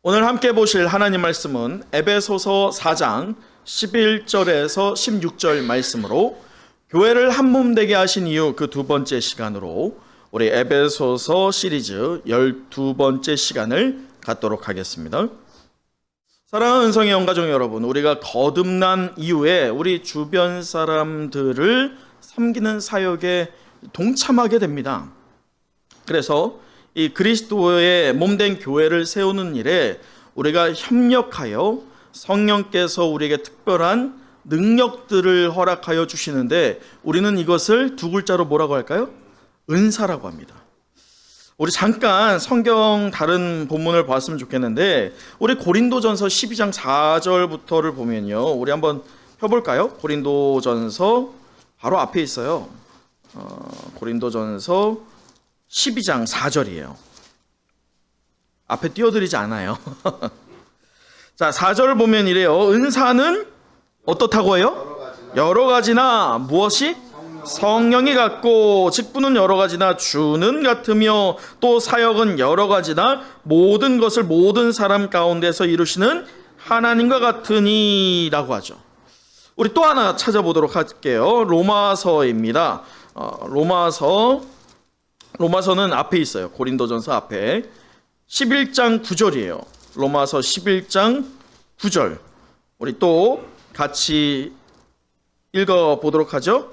오늘 함께 보실 하나님 말씀은 에베소서 4장 11절에서 16절 말씀으로 교회를 한 몸 되게 하신 이유 그 두 번째 시간으로 우리 에베소서 시리즈 12번째 시간을 갖도록 하겠습니다. 사랑하는 은성의 영가족 여러분, 우리가 거듭난 이후에 우리 주변 사람들을 섬기는 사역에 동참하게 됩니다. 그래서 이 그리스도의 몸된 교회를 세우는 일에 우리가 협력하여 성령께서 우리에게 특별한 능력들을 허락하여 주시는데 우리는 이것을 두 글자로 뭐라고 할까요? 은사라고 합니다. 우리 잠깐 성경 다른 본문을 봤으면 좋겠는데 우리 고린도전서 12장 4절부터를 보면요, 우리 한번 펴볼까요? 고린도전서 바로 앞에 있어요. 고린도전서 12장 4절이에요. 앞에 띄워드리지 않아요. 자, 4절을 보면 이래요. 은사는 어떻다고 해요? 여러 가지나 무엇이? 성령이 같고 직분은 여러 가지나 주는 같으며 또 사역은 여러 가지나 모든 것을 모든 사람 가운데서 이루시는 하나님과 같으니 라고 하죠. 우리 또 하나 찾아보도록 할게요. 로마서입니다. 로마서는 앞에 있어요. 고린도전서 앞에 11장 9절이에요. 로마서 11장 9절 우리 또 같이 읽어보도록 하죠.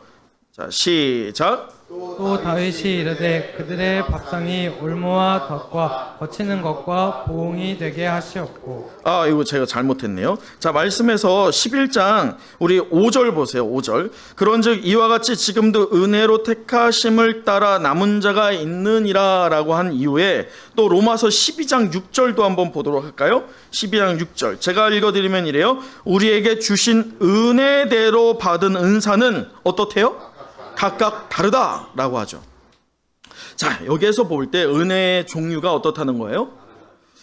자, 시작. 또 다윗이 이르되 그들의 밥상이 올무와 덫과 거치는 것과 보응이 되게 하시었고. 이거 제가 잘못했네요. 자, 말씀에서 11장 우리 5절 보세요. 5절. 그런즉 이와 같이 지금도 은혜로 택하심을 따라 남은 자가 있느니라 라고 한 이후에 또 로마서 12장 6절도 한번 보도록 할까요? 12장 6절 제가 읽어드리면 이래요. 우리에게 주신 은혜대로 받은 은사는 어떻대요? 각각 다르다라고 하죠. 자, 여기에서 볼 때 은혜의 종류가 어떻다는 거예요?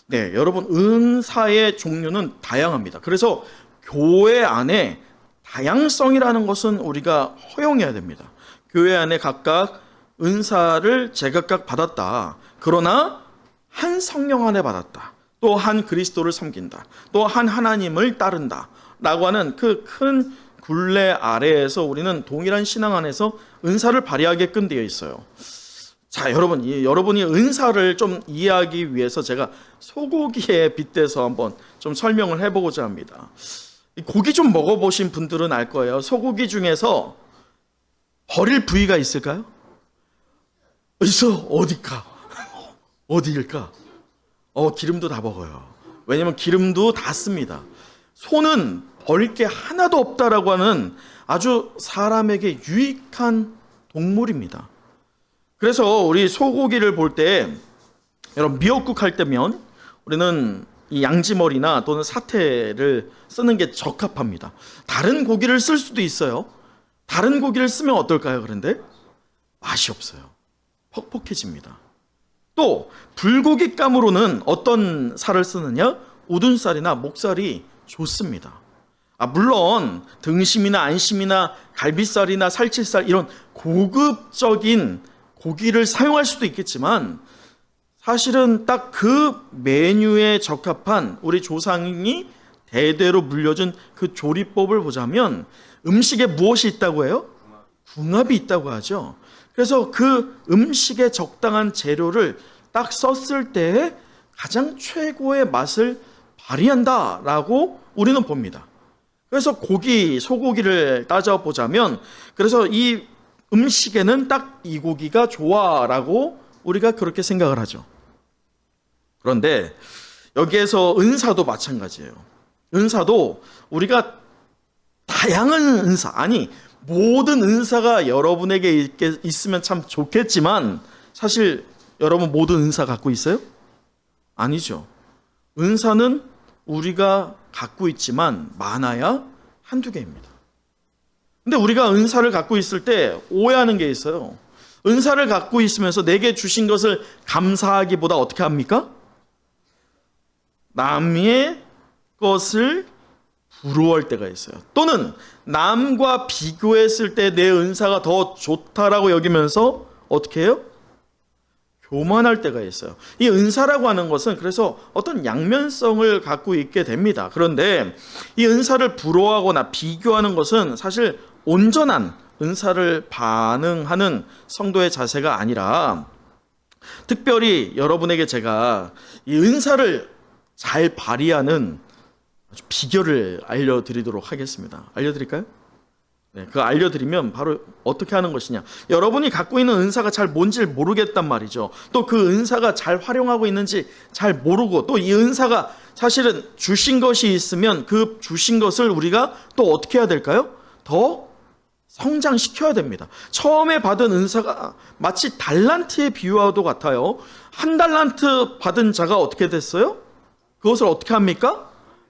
네, 여러분, 은사의 종류는 다양합니다. 그래서 교회 안에 다양성이라는 것은 우리가 허용해야 됩니다. 교회 안에 각각 은사를 제각각 받았다. 그러나 한 성령 안에 받았다. 또 한 그리스도를 섬긴다. 또 한 하나님을 따른다. 라고 하는 그 큰 굴레 아래에서 우리는 동일한 신앙 안에서 은사를 발휘하게끔 되어 있어요. 자, 여러분이 은사를 좀 이해하기 위해서 제가 소고기에 빗대서 한번 좀 설명을 해보고자 합니다. 고기 좀 먹어보신 분들은 알 거예요. 소고기 중에서 버릴 부위가 있을까요? 있어. 어딜까? 기름도 다 먹어요. 왜냐면 기름도 다 씁니다. 소는 버릴 게 하나도 없다라고 하는 아주 사람에게 유익한 동물입니다. 그래서 우리 소고기를 볼 때, 여러분 미역국 할 때면 우리는 이 양지머리나 또는 사태를 쓰는 게 적합합니다. 다른 고기를 쓸 수도 있어요. 다른 고기를 쓰면 어떨까요? 그런데 맛이 없어요. 퍽퍽해집니다. 또 불고기감으로는 어떤 살을 쓰느냐? 우둔살이나 목살이 좋습니다. 물론 등심이나 안심이나 갈비살이나 살치살 이런 고급적인 고기를 사용할 수도 있겠지만 사실은 딱 그 메뉴에 적합한 우리 조상이 대대로 물려준 그 조리법을 보자면 음식에 무엇이 있다고 해요? 궁합이 있다고 하죠. 그래서 그 음식에 적당한 재료를 딱 썼을 때 가장 최고의 맛을 발휘한다라고 우리는 봅니다. 그래서 소고기를 따져보자면 그래서 이 음식에는 딱 이 고기가 좋아라고 우리가 그렇게 생각을 하죠. 그런데 여기에서 은사도 마찬가지예요. 은사도 우리가 다양한 은사, 모든 은사가 여러분에게 있으면 참 좋겠지만 사실 여러분 모든 은사 갖고 있어요? 아니죠. 은사는 우리가 갖고 있지만 많아야 한두 개입니다. 근데 우리가 은사를 갖고 있을 때 오해하는 게 있어요. 은사를 갖고 있으면서 내게 주신 것을 감사하기보다 어떻게 합니까? 남의 것을 부러워할 때가 있어요. 또는 남과 비교했을 때 내 은사가 더 좋다라고 여기면서 어떻게 해요? 교만할 때가 있어요. 이 은사라고 하는 것은 그래서 어떤 양면성을 갖고 있게 됩니다. 그런데 이 은사를 부러워하거나 비교하는 것은 사실 온전한 은사를 반응하는 성도의 자세가 아니라, 특별히 여러분에게 제가 이 은사를 잘 발휘하는 아주 비결을 알려드리도록 하겠습니다. 알려드릴까요? 네, 그거 알려드리면 바로 어떻게 하는 것이냐. 여러분이 갖고 있는 은사가 잘 뭔지 모르겠단 말이죠. 또 그 은사가 잘 활용하고 있는지 잘 모르고, 또 이 은사가 사실은 주신 것이 있으면 그 주신 것을 우리가 또 어떻게 해야 될까요? 더 성장시켜야 됩니다. 처음에 받은 은사가 마치 달란트의 비유와도 같아요. 한 달란트 받은 자가 어떻게 됐어요? 그것을 어떻게 합니까?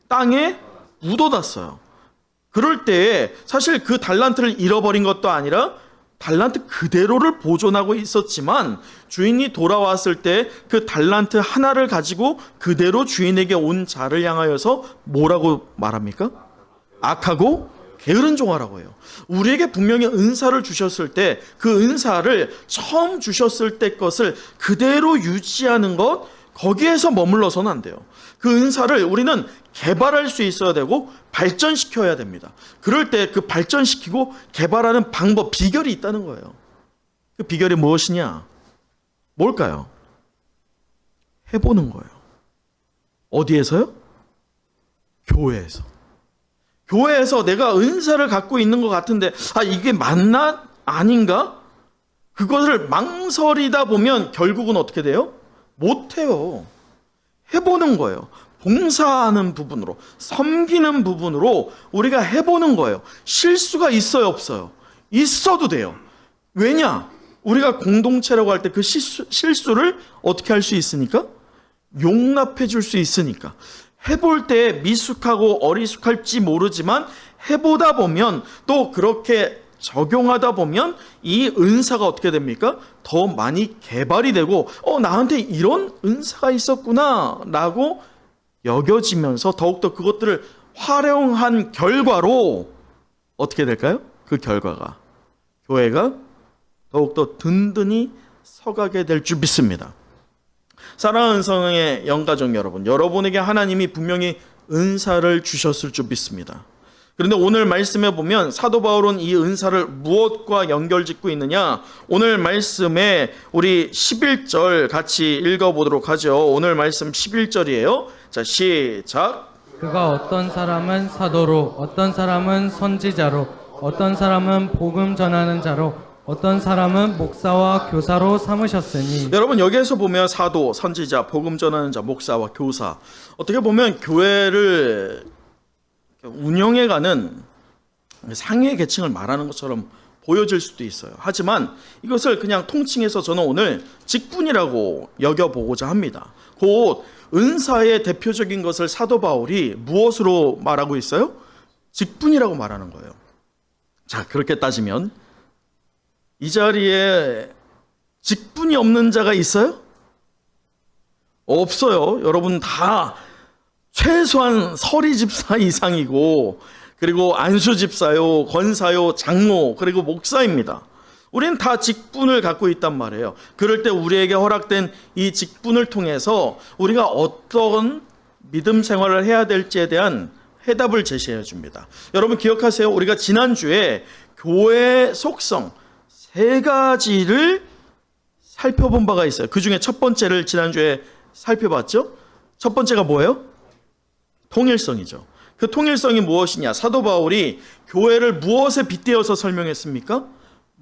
땅에 묻어놨어요. 그럴 때 사실 그 달란트를 잃어버린 것도 아니라 달란트 그대로를 보존하고 있었지만, 주인이 돌아왔을 때 그 달란트 하나를 가지고 그대로 주인에게 온 자를 향하여서 뭐라고 말합니까? 악하고 게으른 종아라고 해요. 우리에게 분명히 은사를 주셨을 때 그 은사를 처음 주셨을 때 것을 그대로 유지하는 것, 거기에서 머물러서는 안 돼요. 그 은사를 우리는 개발할 수 있어야 되고 발전시켜야 됩니다. 그럴 때 그 발전시키고 개발하는 방법, 비결이 있다는 거예요. 그 비결이 무엇이냐? 뭘까요? 해보는 거예요. 어디에서요? 교회에서. 교회에서 내가 은사를 갖고 있는 것 같은데, 이게 맞나? 아닌가? 그것을 망설이다 보면 결국은 어떻게 돼요? 못해요. 해보는 거예요. 봉사하는 부분으로, 섬기는 부분으로 우리가 해보는 거예요. 실수가 있어요, 없어요? 있어도 돼요. 왜냐? 우리가 공동체라고 할 때 그 실수를 어떻게 할 수 있으니까? 용납해 줄 수 있으니까. 해볼 때 미숙하고 어리숙할지 모르지만 해보다 보면, 또 그렇게 적용하다 보면 이 은사가 어떻게 됩니까? 더 많이 개발이 되고, 나한테 이런 은사가 있었구나 라고 여겨지면서 더욱더 그것들을 활용한 결과로 어떻게 될까요? 그 결과가 교회가 더욱더 든든히 서가게 될 줄 믿습니다. 사랑하는 성의 영가족 여러분, 여러분에게 하나님이 분명히 은사를 주셨을 줄 믿습니다. 그런데 오늘 말씀에 보면 사도 바울은 이 은사를 무엇과 연결짓고 있느냐? 오늘 말씀에 우리 11절 같이 읽어보도록 하죠. 오늘 말씀 11절이에요. 자, 시작. 그가 어떤 사람은 사도로, 어떤 사람은 선지자로, 어떤 사람은 복음 전하는 자로, 어떤 사람은 목사와 교사로 삼으셨으니. 여러분, 여기에서 보면 사도, 선지자, 복음 전하는 자, 목사와 교사, 어떻게 보면 교회를 운영해가는 상위 계층을 말하는 것처럼 보여질 수도 있어요. 하지만 이것을 그냥 통칭해서 저는 오늘 직분이라고 여겨보고자 합니다. 곧 은사의 대표적인 것을 사도 바울이 무엇으로 말하고 있어요? 직분이라고 말하는 거예요. 자, 그렇게 따지면 이 자리에 직분이 없는 자가 있어요? 없어요. 여러분 다 최소한 서리 집사 이상이고, 그리고 안수 집사요, 권사요, 장로, 그리고 목사입니다. 우리는 다 직분을 갖고 있단 말이에요. 그럴 때 우리에게 허락된 이 직분을 통해서 우리가 어떤 믿음 생활을 해야 될지에 대한 해답을 제시해 줍니다. 여러분 기억하세요. 우리가 지난주에 교회의 속성 3가지를 살펴본 바가 있어요. 그 중에 첫 번째를 지난주에 살펴봤죠. 첫 번째가 뭐예요? 통일성이죠. 그 통일성이 무엇이냐? 사도 바울이 교회를 무엇에 빗대어서 설명했습니까?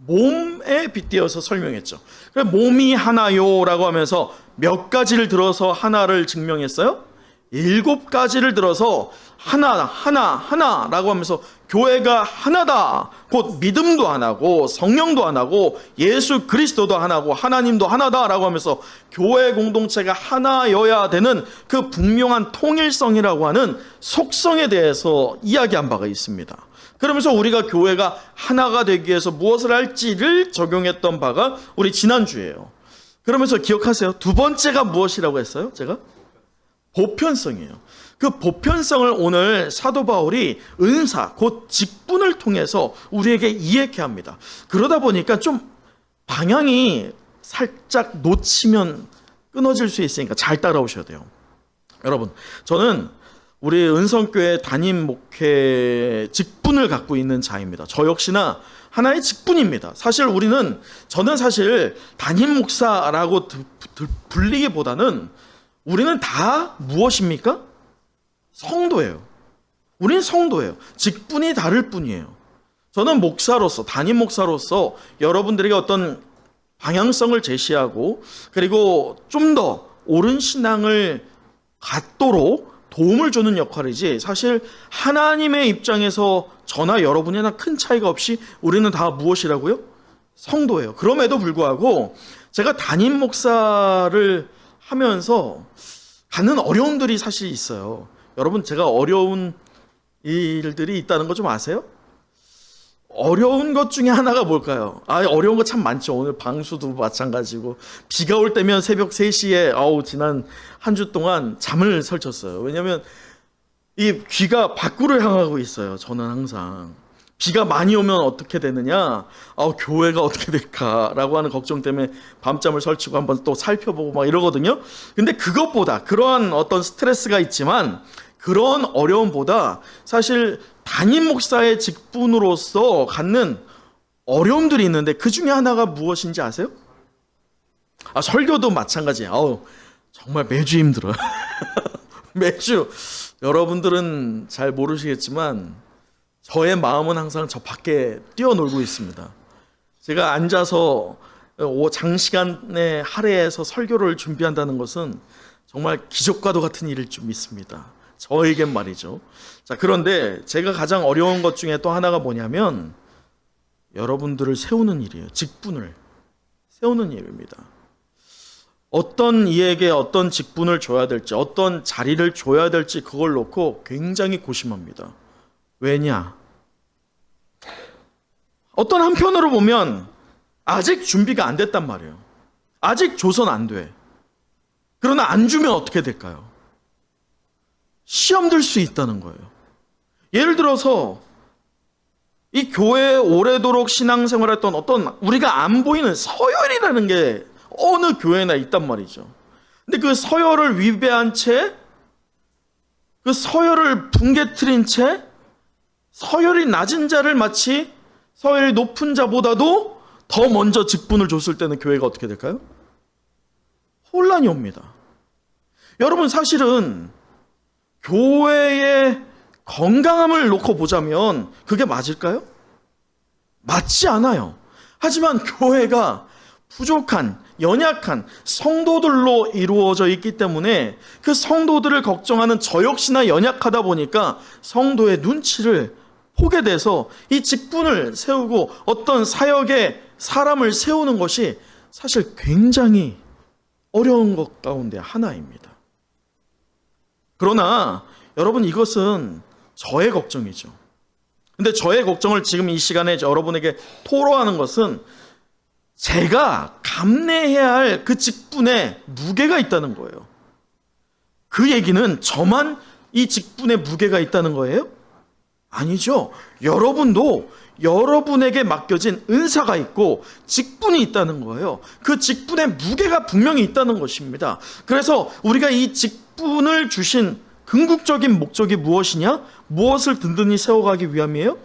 몸에 빗대어서 설명했죠. 그래, 몸이 하나요라고 하면서 몇 가지를 들어서 하나를 증명했어요? 7가지를 들어서 하나라고 하면서 교회가 하나다. 곧 믿음도 하나고 성령도 하나고 예수 그리스도도 하나고 하나님도 하나다라고 하면서 교회 공동체가 하나여야 되는 그 분명한 통일성이라고 하는 속성에 대해서 이야기한 바가 있습니다. 그러면서 우리가 교회가 하나가 되기 위해서 무엇을 할지를 적용했던 바가 우리 지난주예요. 그러면서 기억하세요. 두 번째가 무엇이라고 했어요? 제가? 보편성이에요. 그 보편성을 오늘 사도 바울이 은사, 곧 직분을 통해서 우리에게 이해케 합니다. 그러다 보니까 좀 방향이 살짝 놓치면 끊어질 수 있으니까 잘 따라오셔야 돼요. 여러분, 저는 우리 은성교회 담임 목회 직분을 갖고 있는 자입니다. 저 역시나 하나의 직분입니다. 저는 사실 담임 목사라고 불리기보다는 우리는 다 무엇입니까? 성도예요. 우리는 성도예요. 직분이 다를 뿐이에요. 저는 목사로서, 담임 목사로서 여러분들에게 어떤 방향성을 제시하고 그리고 좀 더 옳은 신앙을 갖도록 도움을 주는 역할이지, 사실 하나님의 입장에서 저나 여러분이나 큰 차이가 없이 우리는 다 무엇이라고요? 성도예요. 그럼에도 불구하고 제가 담임 목사를 하면서 갖는 어려움들이 사실 있어요. 여러분, 제가 어려운 일들이 있다는 거 좀 아세요? 어려운 것 중에 하나가 뭘까요? 어려운 거 참 많죠. 오늘 방수도 마찬가지고, 비가 올 때면 새벽 3시에 지난 한 주 동안 잠을 설쳤어요. 왜냐하면 이 귀가 밖으로 향하고 있어요. 저는 항상 비가 많이 오면 어떻게 되느냐, 교회가 어떻게 될까라고 하는 걱정 때문에 밤잠을 설치고 한번 또 살펴보고 막 이러거든요. 근데 그것보다, 그러한 어떤 스트레스가 있지만 그런 어려움보다 사실 담임 목사의 직분으로서 갖는 어려움들이 있는데, 그 중에 하나가 무엇인지 아세요? 설교도 마찬가지예요. 정말 매주 힘들어요. 매주. 여러분들은 잘 모르시겠지만 저의 마음은 항상 저 밖에 뛰어놀고 있습니다. 제가 앉아서 장시간의 할애해서 설교를 준비한다는 것은 정말 기적과도 같은 일일 줄 믿습니다. 저에겐 말이죠. 자, 그런데 제가 가장 어려운 것 중에 또 하나가 뭐냐면 여러분들을 세우는 일이에요. 직분을 세우는 일입니다. 어떤 이에게 어떤 직분을 줘야 될지, 어떤 자리를 줘야 될지 그걸 놓고 굉장히 고심합니다. 왜냐? 어떤 한편으로 보면 아직 준비가 안 됐단 말이에요. 아직 줘선 안 돼. 그러나 안 주면 어떻게 될까요? 시험 들 수 있다는 거예요. 예를 들어서 이 교회에 오래도록 신앙생활했던 어떤 우리가 안 보이는 서열이라는 게 어느 교회나 있단 말이죠. 근데 그 서열을 위배한 채, 그 서열을 붕괴트린 채, 서열이 낮은 자를 마치 서열이 높은 자보다도 더 먼저 직분을 줬을 때는 교회가 어떻게 될까요? 혼란이 옵니다. 여러분, 사실은 교회의 건강함을 놓고 보자면 그게 맞을까요? 맞지 않아요. 하지만 교회가 부족한, 연약한 성도들로 이루어져 있기 때문에 그 성도들을 걱정하는 저 역시나 연약하다 보니까 성도의 눈치를 보게 돼서 이 직분을 세우고 어떤 사역에 사람을 세우는 것이 사실 굉장히 어려운 것 가운데 하나입니다. 그러나 여러분, 이것은 저의 걱정이죠. 근데 저의 걱정을 지금 이 시간에 여러분에게 토로하는 것은 제가 감내해야 할 그 직분에 무게가 있다는 거예요. 그 얘기는 저만 이 직분에 무게가 있다는 거예요? 아니죠. 여러분도 여러분에게 맡겨진 은사가 있고 직분이 있다는 거예요. 그 직분에 무게가 분명히 있다는 것입니다. 그래서 우리가 이 직분을 주신 궁극적인 목적이 무엇이냐? 무엇을 든든히 세워가기 위함이에요?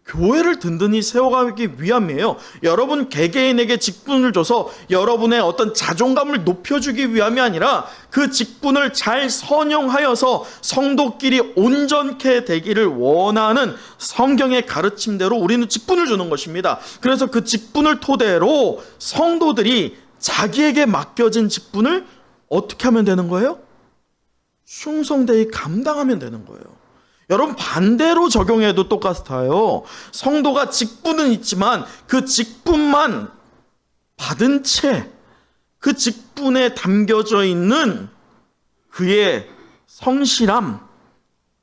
교회를 든든히 세워가기 위함이에요. 여러분 개개인에게 직분을 줘서 여러분의 어떤 자존감을 높여주기 위함이 아니라 그 직분을 잘 선용하여서 성도끼리 온전케 되기를 원하는 성경의 가르침대로 우리는 직분을 주는 것입니다. 그래서 그 직분을 토대로 성도들이 자기에게 맡겨진 직분을 어떻게 하면 되는 거예요? 충성되이 감당하면 되는 거예요. 여러분, 반대로 적용해도 똑같아요. 성도가 직분은 있지만 그 직분만 받은 채 그 직분에 담겨져 있는 그의 성실함,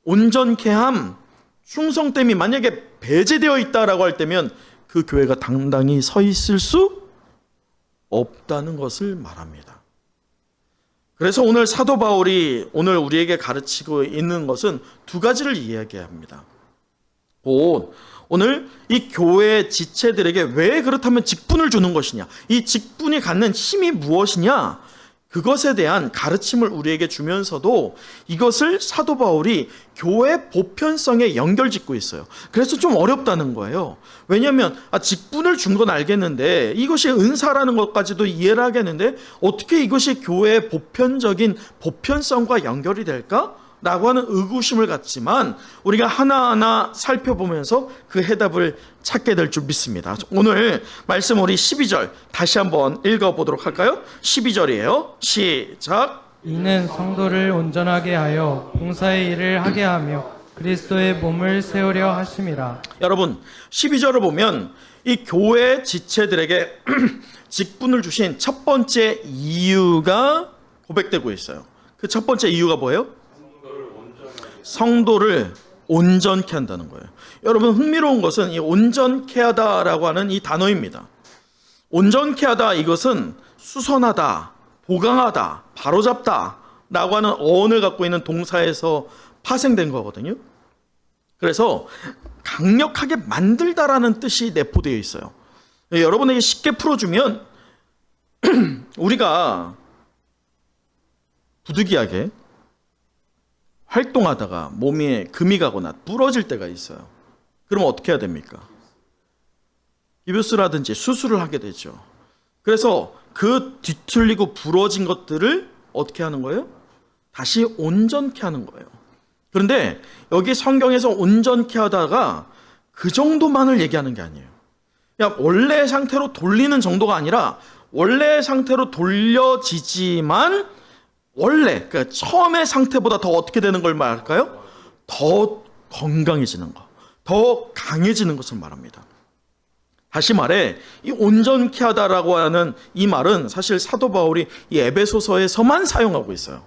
온전케 함, 충성됨이 만약에 배제되어 있다라고 할 때면 그 교회가 당당히 서 있을 수 없다는 것을 말합니다. 그래서 오늘 사도 바울이 오늘 우리에게 가르치고 있는 것은 두 가지를 이야기합니다. 곧 오늘 이 교회 지체들에게 왜 그렇다면 직분을 주는 것이냐, 이 직분이 갖는 힘이 무엇이냐, 그것에 대한 가르침을 우리에게 주면서도 이것을 사도 바울이 교회 보편성에 연결짓고 있어요. 그래서 좀 어렵다는 거예요. 왜냐하면 직분을 준 건 알겠는데 이것이 은사라는 것까지도 이해를 하겠는데 어떻게 이것이 교회의 보편적인 보편성과 연결이 될까? 라고 하는 의구심을 갖지만 우리가 하나하나 살펴보면서 그 해답을 찾게 될 줄 믿습니다. 오늘 말씀 우리 12절 다시 한번 읽어보도록 할까요? 12절이에요. 시작. 이는 성도를 온전하게 하여 봉사의 일을 하게 하며 그리스도의 몸을 세우려 하심이라. 여러분 12절을 보면 이 교회 지체들에게 직분을 주신 첫 번째 이유가 고백되고 있어요. 그 첫 번째 이유가 뭐예요? 성도를 온전케 한다는 거예요. 여러분 흥미로운 것은 이 온전케 하다라고 하는 이 단어입니다. 온전케 하다, 이것은 수선하다, 보강하다, 바로잡다 라고 하는 어원을 갖고 있는 동사에서 파생된 거거든요. 그래서 강력하게 만들다라는 뜻이 내포되어 있어요. 여러분에게 쉽게 풀어주면 우리가 부득이하게 활동하다가 몸에 금이 가거나 부러질 때가 있어요. 그럼 어떻게 해야 됩니까? 기부스라든지 수술을 하게 되죠. 그래서 그 뒤틀리고 부러진 것들을 어떻게 하는 거예요? 다시 온전케 하는 거예요. 그런데 여기 성경에서 온전케 하다가 그 정도만을 얘기하는 게 아니에요. 그냥 원래 상태로 돌리는 정도가 아니라 원래 상태로 돌려지지만 원래 그러니까 처음의 상태보다 더 어떻게 되는 걸 말할까요? 더 건강해지는 것, 더 강해지는 것을 말합니다. 다시 말해 이 온전케 하다라고 하는 이 말은 사실 사도 바울이 이 에베소서에서만 사용하고 있어요.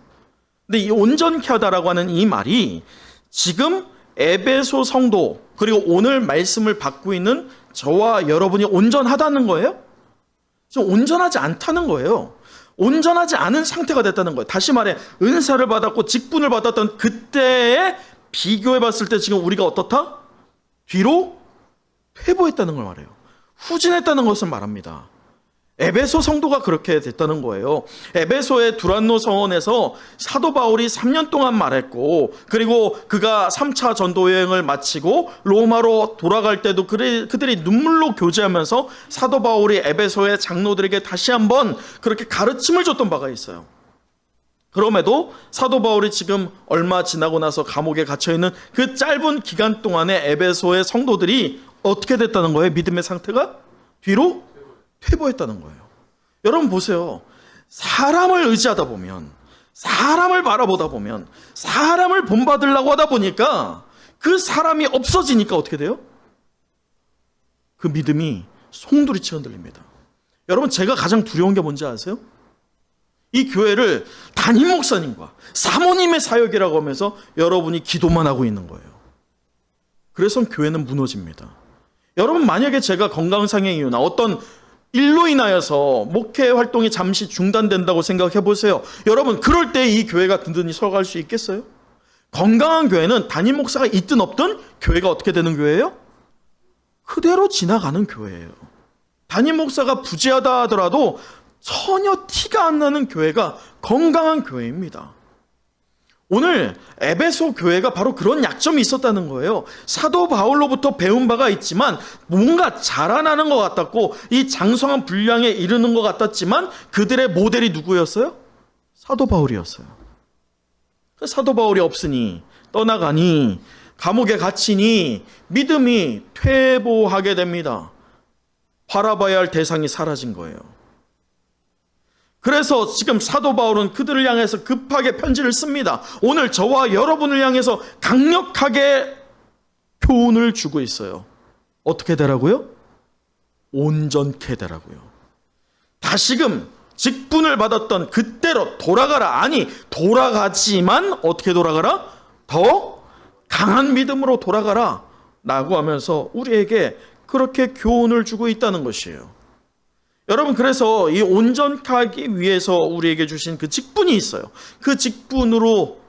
근데 이 온전케 하다라고 하는 이 말이 지금 에베소 성도 그리고 오늘 말씀을 받고 있는 저와 여러분이 온전하다는 거예요? 지금 온전하지 않다는 거예요. 온전하지 않은 상태가 됐다는 거예요. 다시 말해 은사를 받았고 직분을 받았던 그때에 비교해 봤을 때 지금 우리가 어떻다? 뒤로 퇴보했다는 걸 말해요. 후진했다는 것을 말합니다. 에베소 성도가 그렇게 됐다는 거예요. 에베소의 두란노 성원에서 사도 바울이 3년 동안 말했고 그리고 그가 3차 전도 여행을 마치고 로마로 돌아갈 때도 그들이 눈물로 교제하면서 사도 바울이 에베소의 장로들에게 다시 한번 그렇게 가르침을 줬던 바가 있어요. 그럼에도 사도 바울이 지금 얼마 지나고 나서 감옥에 갇혀있는 그 짧은 기간 동안에 에베소의 성도들이 어떻게 됐다는 거예요? 믿음의 상태가 뒤로 퇴보했다는 거예요. 여러분 보세요. 사람을 의지하다 보면, 사람을 바라보다 보면, 사람을 본받으려고 하다 보니까 그 사람이 없어지니까 어떻게 돼요? 그 믿음이 송두리째 흔들립니다. 여러분 제가 가장 두려운 게 뭔지 아세요? 이 교회를 담임 목사님과 사모님의 사역이라고 하면서 여러분이 기도만 하고 있는 거예요. 그래서 교회는 무너집니다. 여러분 만약에 제가 건강상의 이유나 어떤 일로 인하여서 목회 활동이 잠시 중단된다고 생각해 보세요. 여러분 그럴 때 이 교회가 든든히 서갈 수 있겠어요? 건강한 교회는 담임 목사가 있든 없든 교회가 어떻게 되는 교회예요? 그대로 지나가는 교회예요. 담임 목사가 부재하다 하더라도 전혀 티가 안 나는 교회가 건강한 교회입니다. 오늘 에베소 교회가 바로 그런 약점이 있었다는 거예요. 사도 바울로부터 배운 바가 있지만 뭔가 자라나는 것 같았고 이 장성한 분량에 이르는 것 같았지만 그들의 모델이 누구였어요? 사도 바울이었어요. 사도 바울이 없으니 떠나가니 감옥에 갇히니 믿음이 퇴보하게 됩니다. 바라봐야 할 대상이 사라진 거예요. 그래서 지금 사도 바울은 그들을 향해서 급하게 편지를 씁니다. 오늘 저와 여러분을 향해서 강력하게 교훈을 주고 있어요. 어떻게 되라고요? 온전케 되라고요. 다시금 직분을 받았던 그때로 돌아가라. 아니 돌아가지만 어떻게 돌아가라? 더 강한 믿음으로 돌아가라 라고 하면서 우리에게 그렇게 교훈을 주고 있다는 것이에요. 여러분 그래서 이 온전하기 위해서 우리에게 주신 그 직분이 있어요. 그 직분으로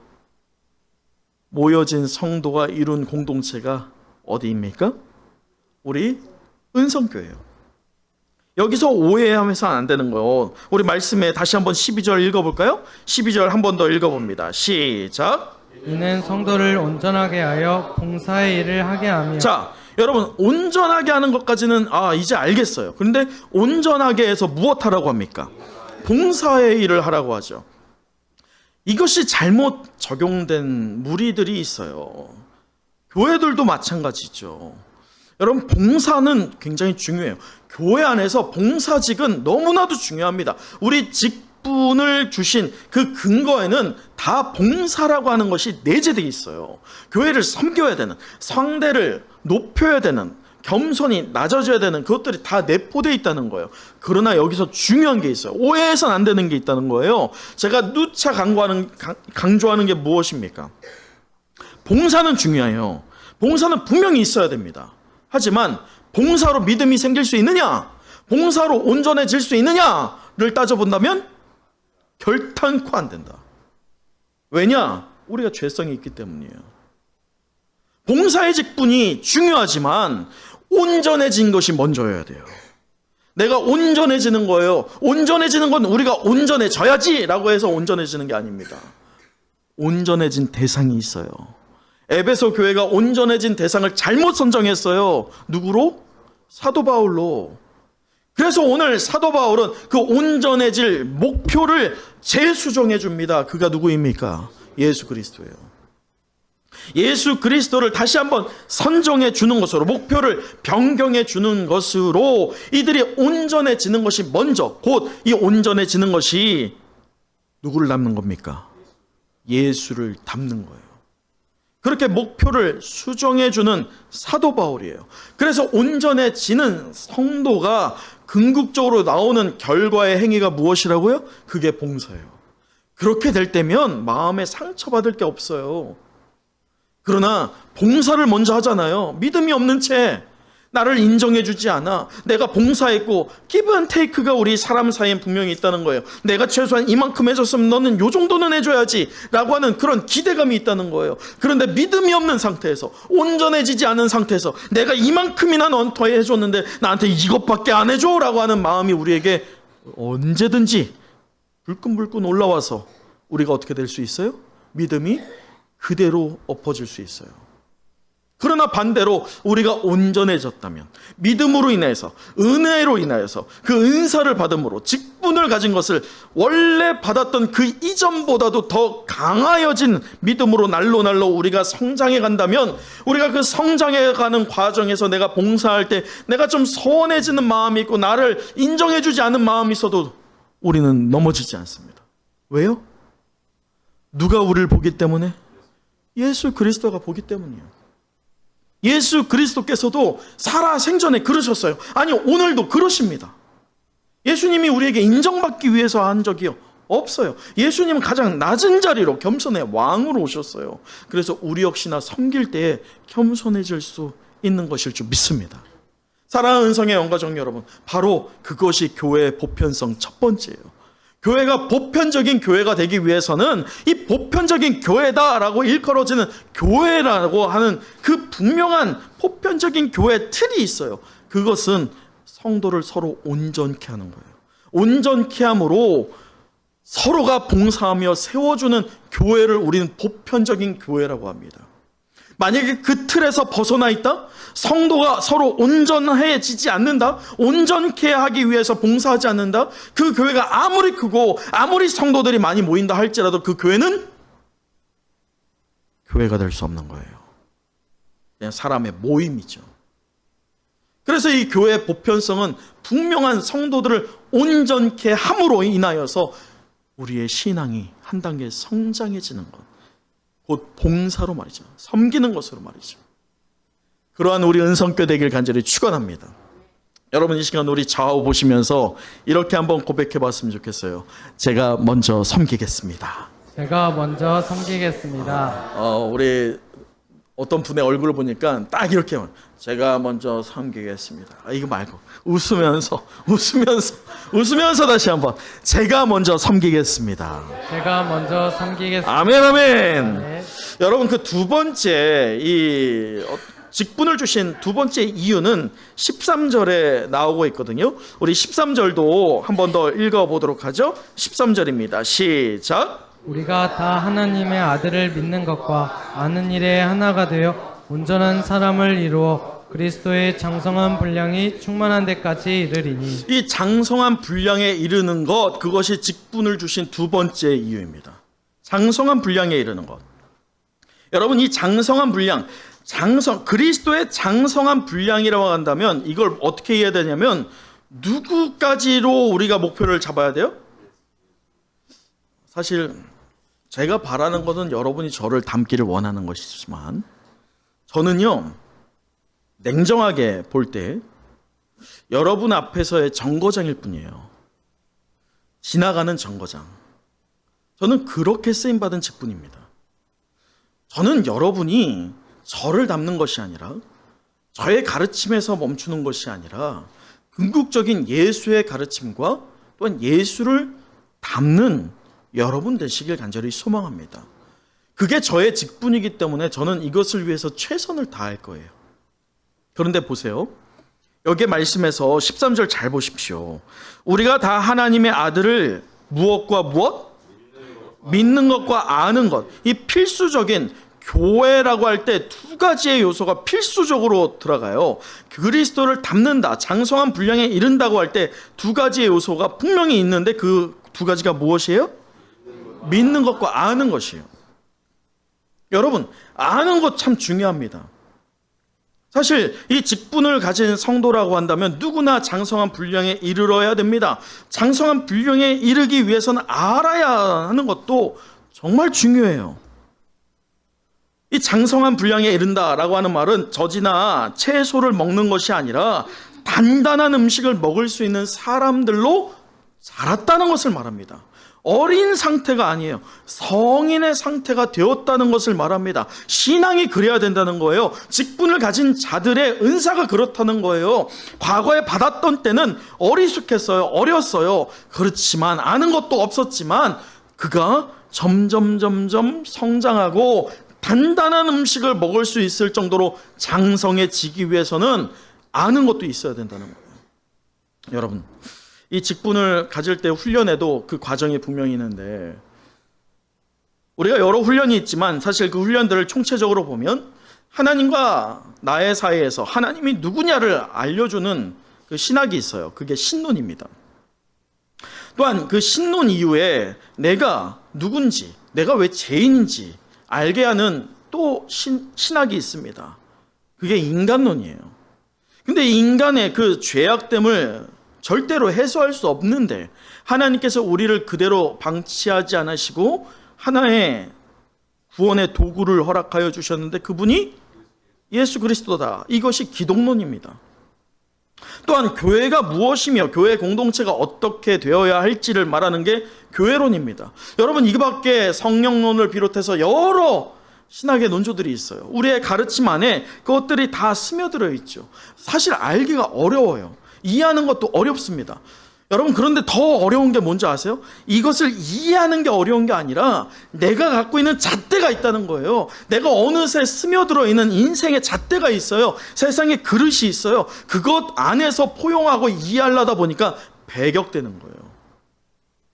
모여진 성도가 이룬 공동체가 어디입니까? 우리 은성교회예요. 여기서 오해하면서 안 되는 거예요. 우리 말씀에 다시 한번 12절 읽어볼까요? 12절 한 번 더 읽어봅니다. 시작. 이는 성도를 온전하게 하여 봉사의 일을 하게 하며. 자, 여러분 온전하게 하는 것까지는 이제 알겠어요. 그런데 온전하게 해서 무엇하라고 합니까? 봉사의 일을 하라고 하죠. 이것이 잘못 적용된 무리들이 있어요. 교회들도 마찬가지죠. 여러분 봉사는 굉장히 중요해요. 교회 안에서 봉사직은 너무나도 중요합니다. 우리 직분을 주신 그 근거에는 다 봉사라고 하는 것이 내재되어 있어요. 교회를 섬겨야 되는, 상대를 높여야 되는, 겸손히 낮아져야 되는 그것들이 다 내포되어 있다는 거예요. 그러나 여기서 중요한 게 있어요. 오해해서는 안 되는 게 있다는 거예요. 제가 누차 강조하는 게 무엇입니까? 봉사는 중요해요. 봉사는 분명히 있어야 됩니다. 하지만 봉사로 믿음이 생길 수 있느냐, 봉사로 온전해질 수 있느냐를 따져본다면 결단코 안 된다. 왜냐? 우리가 죄성이 있기 때문이에요. 봉사의 직분이 중요하지만 온전해진 것이 먼저여야 돼요. 내가 온전해지는 거예요. 온전해지는 건 우리가 온전해져야지 라고 해서 온전해지는 게 아닙니다. 온전해진 대상이 있어요. 에베소 교회가 온전해진 대상을 잘못 선정했어요. 누구로? 사도 바울로. 그래서 오늘 사도 바울은 그 온전해질 목표를 재수정해 줍니다. 그가 누구입니까? 예수 그리스도예요. 예수 그리스도를 다시 한번 선정해 주는 것으로, 목표를 변경해 주는 것으로 이들이 온전해지는 것이 먼저, 곧 이 온전해지는 것이 누구를 닮는 겁니까? 예수를 닮는 거예요. 그렇게 목표를 수정해 주는 사도 바울이에요. 그래서 온전해지는 성도가 궁극적으로 나오는 결과의 행위가 무엇이라고요? 그게 봉사예요. 그렇게 될 때면 마음에 상처받을 게 없어요. 그러나 봉사를 먼저 하잖아요. 믿음이 없는 채 나를 인정해 주지 않아. 내가 봉사했고 give and take가 우리 사람 사이엔 분명히 있다는 거예요. 내가 최소한 이만큼 해줬으면 너는 요 정도는 해줘야지 라고 하는 그런 기대감이 있다는 거예요. 그런데 믿음이 없는 상태에서, 온전해지지 않은 상태에서 내가 이만큼이나 넌 더 해줬는데 나한테 이것밖에 안 해줘 라고 하는 마음이 우리에게 언제든지 불끈불끈 올라와서 우리가 어떻게 될 수 있어요? 믿음이 그대로 엎어질 수 있어요. 그러나 반대로 우리가 온전해졌다면, 믿음으로 인해서, 은혜로 인하여서 그 은사를 받음으로 직분을 가진 것을 원래 받았던 그 이전보다도 더 강하여진 믿음으로 날로 우리가 성장해 간다면, 우리가 그 성장해 가는 과정에서 내가 봉사할 때 내가 좀 서운해지는 마음이 있고 나를 인정해 주지 않은 마음이 있어도 우리는 넘어지지 않습니다. 왜요? 누가 우리를 보기 때문에? 예수 그리스도가 보기 때문이에요. 예수 그리스도께서도 살아생전에 그러셨어요. 아니, 오늘도 그러십니다. 예수님이 우리에게 인정받기 위해서 한 적이 없어요. 예수님은 가장 낮은 자리로 겸손의 왕으로 오셨어요. 그래서 우리 역시나 섬길 때에 겸손해질 수 있는 것일 줄 믿습니다. 사랑하는 은성의 영가족 여러분, 바로 그것이 교회의 보편성 첫 번째예요. 교회가 보편적인 교회가 되기 위해서는 이 보편적인 교회다라고 일컬어지는 교회라고 하는 그 분명한 보편적인 교회 틀이 있어요. 그것은 성도를 서로 온전케 하는 거예요. 온전케 함으로 서로가 봉사하며 세워주는 교회를 우리는 보편적인 교회라고 합니다. 만약에 그 틀에서 벗어나 있다? 성도가 서로 온전해지지 않는다? 온전케 하기 위해서 봉사하지 않는다? 그 교회가 아무리 크고 아무리 성도들이 많이 모인다 할지라도 그 교회는 교회가 될 수 없는 거예요. 그냥 사람의 모임이죠. 그래서 이 교회의 보편성은 분명한 성도들을 온전케 함으로 인하여서 우리의 신앙이 한 단계 성장해지는 것, 곧 봉사로 말이죠. 섬기는 것으로 말이죠. 그러한 우리 은성교 되길 간절히 축원합니다. 여러분, 이 시간 우리 좌우 보시면서 이렇게 한번 고백해 봤으면 좋겠어요. 제가 먼저 섬기겠습니다. 제가 먼저 섬기겠습니다. 우리 어떤 분의 얼굴을 보니까 딱 이렇게 제가 먼저 섬기겠습니다. 이거 말고 웃으면서 다시 한번 제가 먼저 섬기겠습니다. 제가 먼저 섬기겠습니다. 아멘. 네. 여러분, 그 두 번째 직분을 주신 두 번째 이유는 13절에 나오고 있거든요. 우리 13절도 한 번 더 읽어보도록 하죠. 13절입니다. 시작. 우리가 다 하나님의 아들을 믿는 것과 아는 일에 하나가 되어 온전한 사람을 이루어 그리스도의 장성한 분량이 충만한 데까지 이르리니. 이 장성한 분량에 이르는 것, 그것이 직분을 주신 두 번째 이유입니다. 장성한 분량에 이르는 것. 여러분, 이 장성한 분량, 그리스도의 장성한 분량이라고 한다면 이걸 어떻게 이해해야 되냐면 누구까지로 우리가 목표를 잡아야 돼요? 사실 제가 바라는 것은 여러분이 저를 닮기를 원하는 것이지만 저는요, 냉정하게 볼 때 여러분 앞에서의 정거장일 뿐이에요. 지나가는 정거장. 저는 그렇게 쓰임받은 직분입니다. 저는 여러분이 저를 닮는 것이 아니라 저의 가르침에서 멈추는 것이 아니라 궁극적인 예수의 가르침과 또한 예수를 닮는 여러분 되시길 간절히 소망합니다. 그게 저의 직분이기 때문에 저는 이것을 위해서 최선을 다할 거예요. 그런데 보세요. 여기 말씀에서 13절 잘 보십시오. 우리가 다 하나님의 아들을 무엇과 무엇? 믿는 것과 아는 것. 이 필수적인 교회라고 할 때 두 가지의 요소가 필수적으로 들어가요. 그리스도를 닮는다, 장성한 분량에 이른다고 할 때 두 가지의 요소가 분명히 있는데 그 두 가지가 무엇이에요? 믿는 것과 아는 것이에요. 여러분, 아는 것 참 중요합니다. 사실 이 직분을 가진 성도라고 한다면 누구나 장성한 분량에 이르러야 됩니다. 장성한 분량에 이르기 위해서는 알아야 하는 것도 정말 중요해요. 이 장성한 분량에 이른다라고 하는 말은 젖이나 채소를 먹는 것이 아니라 단단한 음식을 먹을 수 있는 사람들로 자랐다는 것을 말합니다. 어린 상태가 아니에요. 성인의 상태가 되었다는 것을 말합니다. 신앙이 그래야 된다는 거예요. 직분을 가진 자들의 은사가 그렇다는 거예요. 과거에 받았던 때는 어리숙했어요. 어렸어요. 그렇지만 아는 것도 없었지만 그가 점점 성장하고 단단한 음식을 먹을 수 있을 정도로 장성해지기 위해서는 아는 것도 있어야 된다는 거예요. 여러분, 이 직분을 가질 때 훈련에도 그 과정이 분명히 있는데 우리가 여러 훈련이 있지만 사실 그 훈련들을 총체적으로 보면 하나님과 나의 사이에서 하나님이 누구냐를 알려주는 그 신학이 있어요. 그게 신론입니다. 또한 그 신론 이후에 내가 누군지, 내가 왜 죄인인지 알게 하는 또 신학이 있습니다. 그게 인간론이에요. 근데 인간의 그 죄악됨을 절대로 해소할 수 없는데 하나님께서 우리를 그대로 방치하지 않으시고 하나의 구원의 도구를 허락하여 주셨는데 그분이 예수 그리스도다. 이것이 기독론입니다. 또한 교회가 무엇이며 교회 공동체가 어떻게 되어야 할지를 말하는 게 교회론입니다. 여러분, 이거밖에 성령론을 비롯해서 여러 신학의 논조들이 있어요. 우리의 가르침 안에 그것들이 다 스며들어 있죠. 사실 알기가 어려워요. 이해하는 것도 어렵습니다. 여러분, 그런데 더 어려운 게 뭔지 아세요? 이것을 이해하는 게 어려운 게 아니라 내가 갖고 있는 잣대가 있다는 거예요. 내가 어느새 스며들어 있는 인생의 잣대가 있어요. 세상에 그릇이 있어요. 그것 안에서 포용하고 이해하려다 보니까 배격되는 거예요.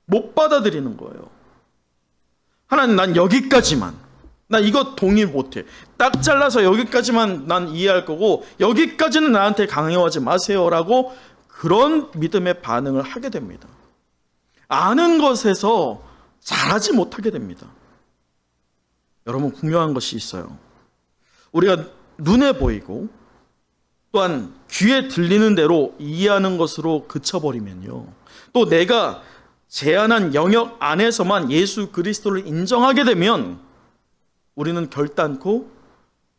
못 받아들이는 거예요. 하나님, 난 여기까지만, 나 이거 동의 못해. 딱 잘라서 여기까지만 난 이해할 거고 여기까지는 나한테 강요하지 마세요라고 그런 믿음의 반응을 하게 됩니다. 아는 것에서 잘하지 못하게 됩니다. 여러분, 분명한 것이 있어요. 우리가 눈에 보이고 또한 귀에 들리는 대로 이해하는 것으로 그쳐버리면요, 또 내가 제한한 영역 안에서만 예수 그리스도를 인정하게 되면 우리는 결단코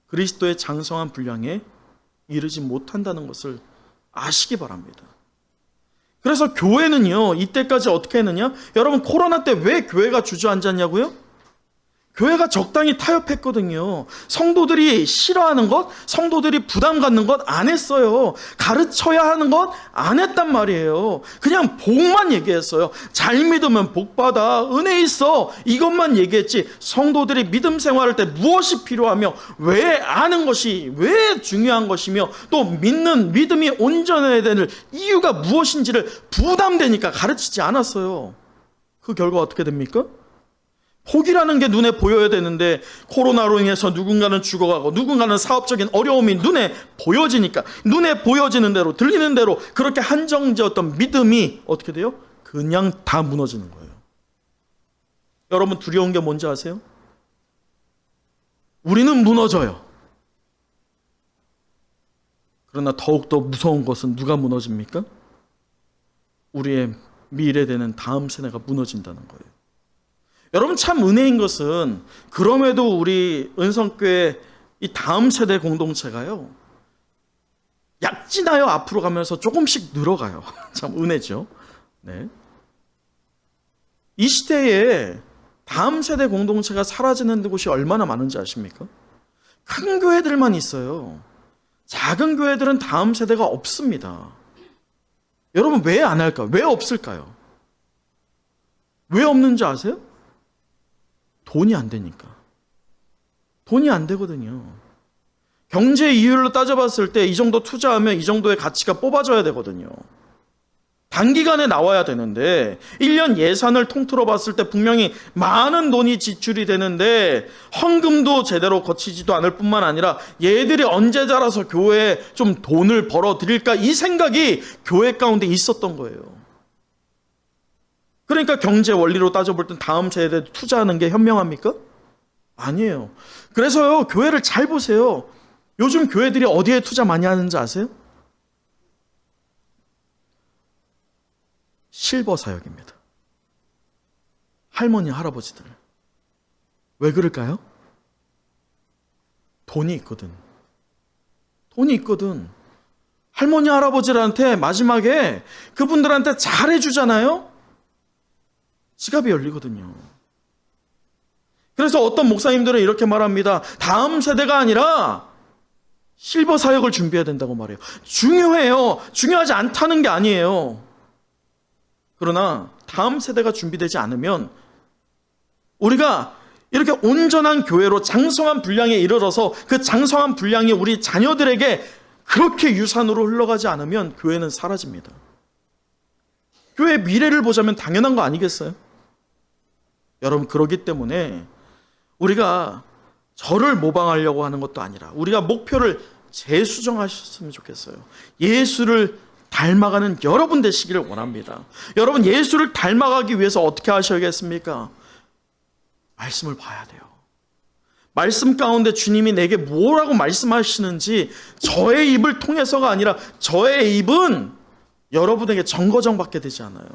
그리스도의 장성한 분량에 이르지 못한다는 것을 아시기 바랍니다. 그래서 교회는요, 이때까지 어떻게 했느냐? 여러분, 코로나 때 왜 교회가 주저앉았냐고요? 교회가 적당히 타협했거든요. 성도들이 싫어하는 것, 성도들이 부담 갖는 것 안 했어요. 가르쳐야 하는 것 안 했단 말이에요. 그냥 복만 얘기했어요. 잘 믿으면 복 받아, 은혜 있어, 이것만 얘기했지, 성도들이 믿음 생활할 때 무엇이 필요하며 왜 아는 것이 왜 중요한 것이며 또 믿음이 온전해야 되는 이유가 무엇인지를 부담되니까 가르치지 않았어요. 그 결과 어떻게 됩니까? 복이라는 게 눈에 보여야 되는데 코로나로 인해서 누군가는 죽어가고 누군가는 사업적인 어려움이 눈에 보여지니까 눈에 보여지는 대로 들리는 대로 그렇게 한정지었던 믿음이 어떻게 돼요? 그냥 다 무너지는 거예요. 여러분, 두려운 게 뭔지 아세요? 우리는 무너져요. 그러나 더욱더 무서운 것은 누가 무너집니까? 우리의 미래되는 다음 세대가 무너진다는 거예요. 여러분, 참 은혜인 것은 그럼에도 우리 은성교회 이 다음 세대 공동체가요, 약진하여 앞으로 가면서 조금씩 늘어가요. 참 은혜죠. 네. 이 시대에 다음 세대 공동체가 사라지는 곳이 얼마나 많은지 아십니까? 큰 교회들만 있어요. 작은 교회들은 다음 세대가 없습니다. 여러분, 왜 안 할까요? 왜 없을까요? 왜 없는지 아세요? 돈이 안 되니까. 돈이 안 되거든요. 경제 이율로 따져봤을 때 이 정도 투자하면 이 정도의 가치가 뽑아져야 되거든요. 단기간에 나와야 되는데 1년 예산을 통틀어 봤을 때 분명히 많은 돈이 지출이 되는데 헌금도 제대로 거치지도 않을 뿐만 아니라 얘들이 언제 자라서 교회에 좀 돈을 벌어 드릴까, 이 생각이 교회 가운데 있었던 거예요. 그러니까 경제 원리로 따져볼 땐 다음 세대에 투자하는 게 현명합니까? 아니에요. 그래서요, 교회를 잘 보세요. 요즘 교회들이 어디에 투자 많이 하는지 아세요? 실버 사역입니다. 할머니, 할아버지들. 왜 그럴까요? 돈이 있거든. 돈이 있거든. 할머니, 할아버지들한테 마지막에 그분들한테 잘해주잖아요? 지갑이 열리거든요. 그래서 어떤 목사님들은 이렇게 말합니다. 다음 세대가 아니라 실버 사역을 준비해야 된다고 말해요. 중요해요. 중요하지 않다는 게 아니에요. 그러나 다음 세대가 준비되지 않으면 우리가 이렇게 온전한 교회로 장성한 분량에 이르러서 그 장성한 분량이 우리 자녀들에게 그렇게 유산으로 흘러가지 않으면 교회는 사라집니다. 교회의 미래를 보자면 당연한 거 아니겠어요? 여러분, 그러기 때문에 우리가 저를 모방하려고 하는 것도 아니라 우리가 목표를 재수정하셨으면 좋겠어요. 예수를 닮아가는 여러분 되시기를 원합니다. 여러분, 예수를 닮아가기 위해서 어떻게 하셔야겠습니까? 말씀을 봐야 돼요. 말씀 가운데 주님이 내게 뭐라고 말씀하시는지 저의 입을 통해서가 아니라 저의 입은 여러분에게 정거정받게 되지 않아요.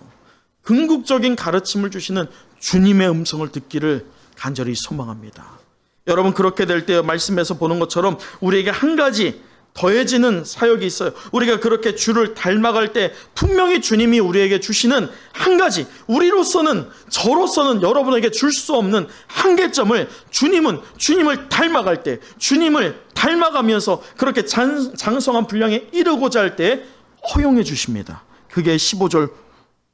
궁극적인 가르침을 주시는 주님의 음성을 듣기를 간절히 소망합니다. 여러분, 그렇게 될 때 말씀에서 보는 것처럼 우리에게 한 가지 더해지는 사역이 있어요. 우리가 그렇게 주를 닮아갈 때 분명히 주님이 우리에게 주시는 한 가지, 우리로서는, 저로서는 여러분에게 줄 수 없는 한계점을 주님을 닮아갈 때, 주님을 닮아가면서 그렇게 장성한 분량에 이르고자 할 때 허용해 주십니다. 그게 15절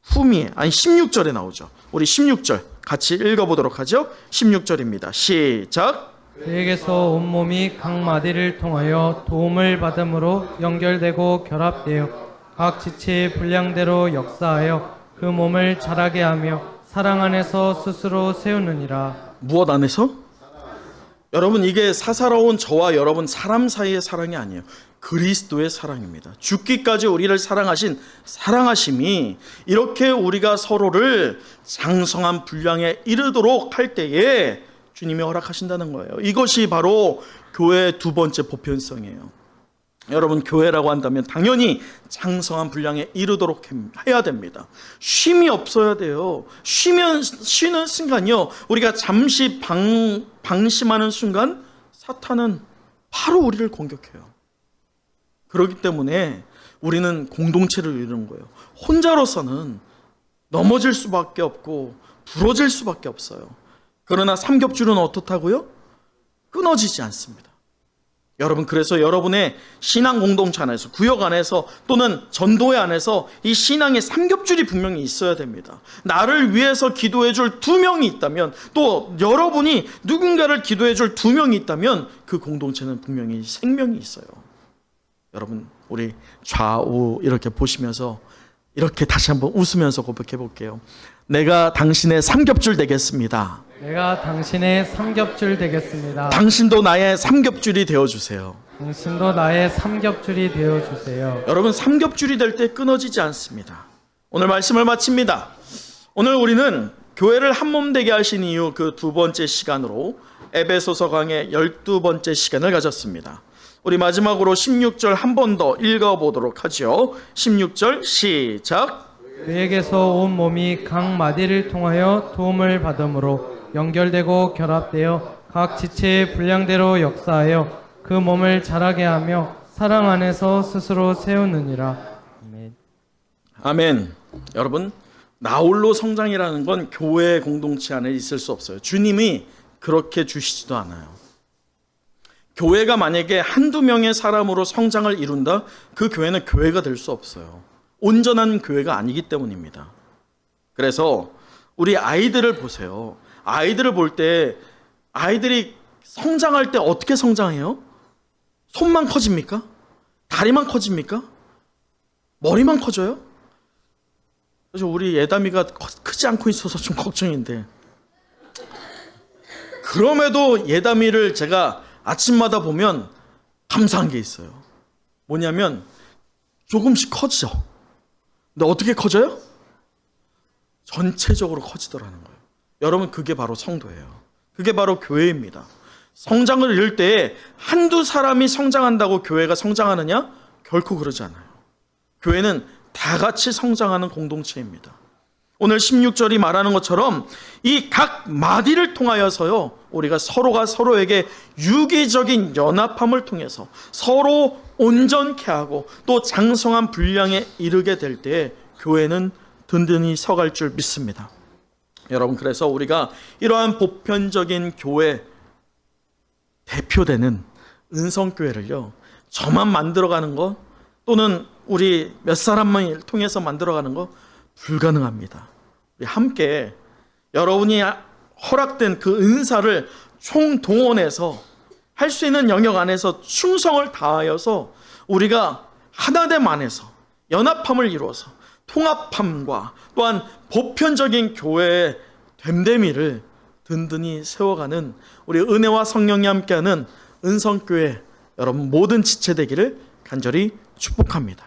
후미에, 아니 16절에 나오죠. 우리 16절 같이 읽어보도록 하죠. 16절입니다. 시작. 그에게서 온몸이 각 마디를 통하여 도움을 받음으로 연결되고 결합되어 각 지체의 분량대로 역사하여 그 몸을 자라게 하며 사랑 안에서 스스로 세우느니라. 무엇 안에서? 여러분, 이게 사사로운 저와 여러분 사람 사이의 사랑이 아니에요. 그리스도의 사랑입니다. 죽기까지 우리를 사랑하신 사랑하심이 이렇게 우리가 서로를 장성한 분량에 이르도록 할 때에 주님이 허락하신다는 거예요. 이것이 바로 교회의 두 번째 보편성이에요. 여러분, 교회라고 한다면 당연히 장성한 분량에 이르도록 해야 됩니다. 쉼이 없어야 돼요. 쉬는 순간요, 우리가 잠시 방심하는 순간 사탄은 바로 우리를 공격해요. 그렇기 때문에 우리는 공동체를 이루는 거예요. 혼자로서는 넘어질 수밖에 없고 부러질 수밖에 없어요. 그러나 삼겹줄은 어떻다고요? 끊어지지 않습니다. 여러분, 그래서 여러분의 신앙 공동체 안에서, 구역 안에서 또는 전도회 안에서 이 신앙의 삼겹줄이 분명히 있어야 됩니다. 나를 위해서 기도해 줄 두 명이 있다면, 또 여러분이 누군가를 기도해 줄 두 명이 있다면 그 공동체는 분명히 생명이 있어요. 여러분, 우리 좌우 이렇게 보시면서 이렇게 다시 한번 웃으면서 고백해 볼게요. 내가 당신의 삼겹줄 되겠습니다. 내가 당신의 삼겹줄 되겠습니다. 당신도 나의 삼겹줄이 되어주세요. 당신도 나의 삼겹줄이 되어주세요. 여러분, 삼겹줄이 될 때 끊어지지 않습니다. 오늘 말씀을 마칩니다. 오늘 우리는 교회를 한몸 되게 하신 이유 그 두 번째 시간으로 에베소서 강의 12번째 시간을 가졌습니다. 우리 마지막으로 16절 한 번 더 읽어보도록 하죠. 16절 시작. 그에게서 온 몸이 각 마디를 통하여 도움을 받음으로 연결되고 결합되어 각 지체의 분량대로 역사하여 그 몸을 자라게 하며 사랑 안에서 스스로 세우느니라. 아멘. 아멘. 여러분, 나홀로 성장이라는 건 교회 공동체 안에 있을 수 없어요. 주님이 그렇게 주시지도 않아요. 교회가 만약에 한두 명의 사람으로 성장을 이룬다? 그 교회는 교회가 될 수 없어요. 온전한 교회가 아니기 때문입니다. 그래서 우리 아이들을 보세요. 아이들을 볼 때 아이들이 성장할 때 어떻게 성장해요? 손만 커집니까? 다리만 커집니까? 머리만 커져요? 그래서 우리 예담이가 크지 않고 있어서 좀 걱정인데, 그럼에도 예담이를 제가 아침마다 보면 감사한 게 있어요. 뭐냐면 조금씩 커지죠. 근데 어떻게 커져요? 전체적으로 커지더라는 거예요. 여러분, 그게 바로 성도예요. 그게 바로 교회입니다. 성장을 이룰 때 한두 사람이 성장한다고 교회가 성장하느냐? 결코 그러지 않아요. 교회는 다 같이 성장하는 공동체입니다. 오늘 16절이 말하는 것처럼 이 각 마디를 통하여서요, 우리가 서로가 서로에게 유기적인 연합함을 통해서 서로 온전케 하고 또 장성한 분량에 이르게 될 때에 교회는 든든히 서갈 줄 믿습니다. 여러분, 그래서 우리가 이러한 보편적인 교회 대표되는 은성교회를요, 저만 만들어가는 거 또는 우리 몇 사람만 통해서 만들어가는 거 불가능합니다. 우리 함께 여러분이 허락된 그 은사를 총동원해서 할 수 있는 영역 안에서 충성을 다하여서 우리가 하나됨 안에서 연합함을 이루어서 통합함과 또한 보편적인 교회의 됨됨이를 든든히 세워가는 우리 은혜와 성령이 함께하는 은성교회 여러분 모든 지체 되기를 간절히 축복합니다.